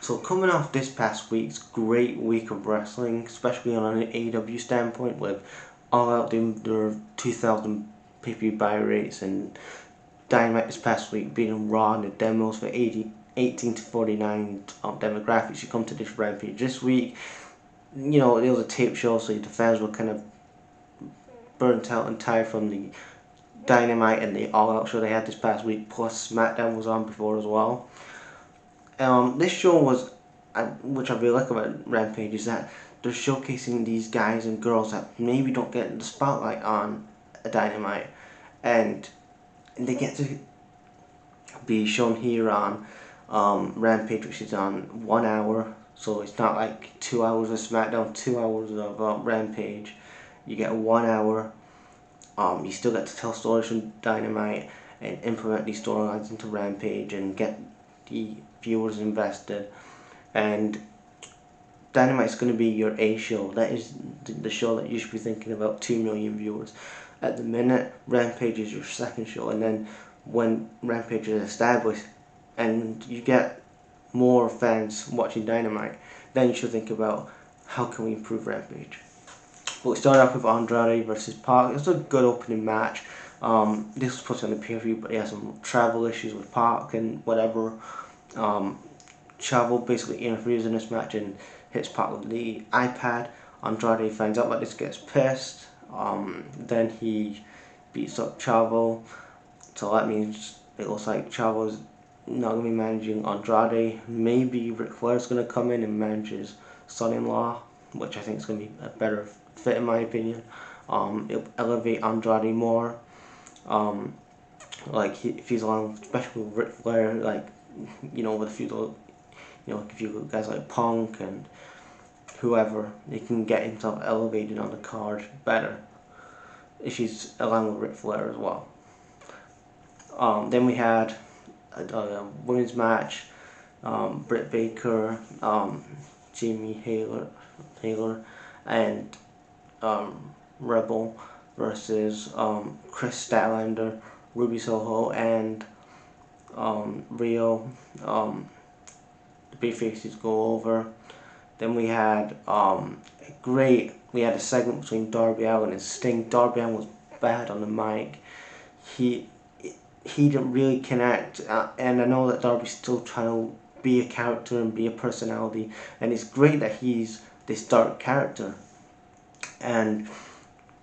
So coming off this past week's great week of wrestling, especially on an AEW standpoint, with All Out doing their 2,000 pay-per-view buy rates, and Dynamite this past week beating Raw in the demos for 18 to 49 demographics, you come to this Rampage this week. You know, it was a tape show, so the fans were kind of burnt out and tired from the Dynamite and the All Out show they had this past week, plus SmackDown was on before as well. This show was, which I really like about Rampage, is that they're showcasing these guys and girls that maybe don't get the spotlight on a Dynamite, and they get to be shown here on Rampage, which is on 1 hour, so it's not like 2 hours of SmackDown, 2 hours of Rampage. You get 1 hour. You still get to tell stories from Dynamite and implement these storylines into Rampage and get the viewers invested. And Dynamite's going to be your A show. That is the show that you should be thinking about 2 million viewers. At the minute, Rampage is your second show, and then when Rampage is established and you get more fans watching Dynamite, then you should think about how can we improve Rampage. Well, we started off with Andrade versus Park. It was a good opening match. This was put on the pay-per-view, but he had some travel issues with Park and whatever. Travel basically interferes in this match and hits Park with the iPad. Andrade finds out about this, gets pissed. Then he beats up Chavo. So that means it looks like Chavo's not going to be managing Andrade. Maybe Ric Flair's going to come in and manage his son-in-law, which I think is going to be a better fit in my opinion. It'll elevate Andrade more. If he's along, especially with Ric Flair, like, you know, with a few, if you guys like Punk and whoever, he can get himself elevated on the card better if he's along with Ric Flair as well. Then we had a women's match. Britt Baker, Jamie Hayter, and Rebel versus Chris Statlander, Ruby Soho, and Rio. The big faces go over. Then we had we had a segment between Darby Allin and Sting. Darby Allin was bad on the mic. He didn't really connect, and I know that Darby's still trying to be a character and be a personality, and it's great that he's this dark character, and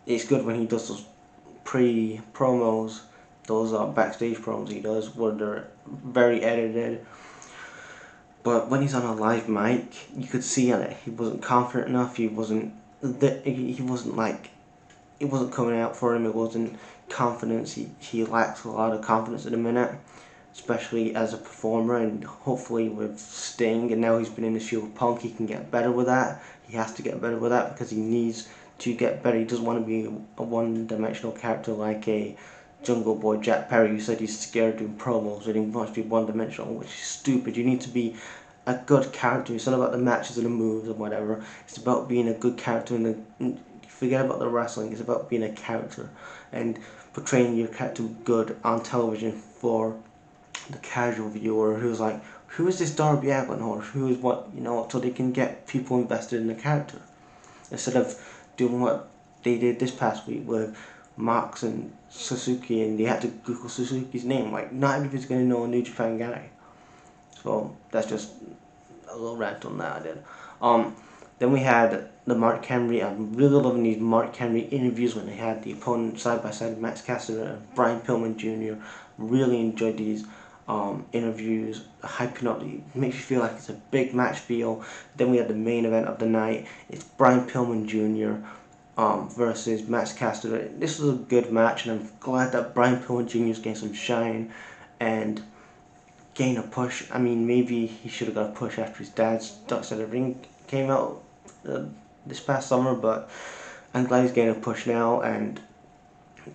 it's good when he does those pre-promos, those backstage promos he does where they're very edited. But when he's on a live mic, you could see on it he wasn't confident enough. He wasn't coming out for him. It wasn't confidence. He lacks a lot of confidence at the minute, especially as a performer, and hopefully with Sting, and now he's been in the show with Punk, he can get better with that. He has to get better with that because he needs to get better. He doesn't want to be a one-dimensional character like a Jungle Boy Jack Perry, who said he's scared doing promos and he wants to be one-dimensional, which is stupid. You need to be a good character. It's not about the matches and the moves and whatever. It's about being a good character, and forget about the wrestling. It's about being a character and portraying your character good on television for the casual viewer who's like, who is this Darby Allin, or who is what, so they can get people invested in the character, instead of doing what they did this past week with Mox and Suzuki, and they had to Google Suzuki's name. Like, not everybody's going to know a New Japan guy. So that's just a little rant on that I did. Then we had the Mark Henry. I'm really loving these Mark Henry interviews when they had the opponent side by side, Max Caster and Brian Pillman Jr. Really enjoyed these interviews, hyping up. It makes you feel like it's a big match feel. Then we had the main event of the night. It's Brian Pillman Jr. Versus Max Caster. This was a good match, and I'm glad that Brian Pillman Jr. is getting some shine and gain a push. I mean, maybe he should have got a push after his dad's Dark Side of the Ring came out this past summer, but I'm glad he's getting a push now, and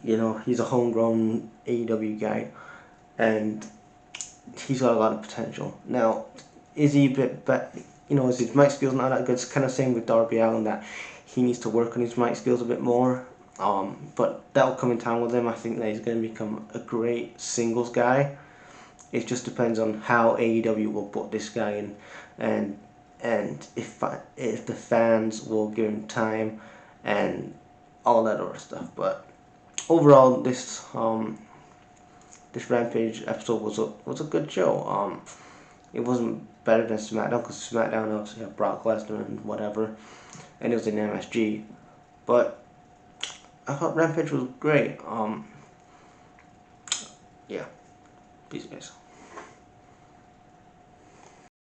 he's a homegrown AEW guy, and he's got a lot of potential. Now, is he a bit better? Is his mic skills not that good? It's kind of same with Darby Allin, that he needs to work on his mic skills a bit more, but that'll come in time with him. I think that he's going to become a great singles guy. It just depends on how AEW will put this guy in, and if the fans will give him time, and all that other stuff. But overall, this Rampage episode was a good show. It wasn't better than SmackDown because SmackDown obviously had Brock Lesnar and whatever, and it was in MSG. But I thought Rampage was great. Yeah, peace guys.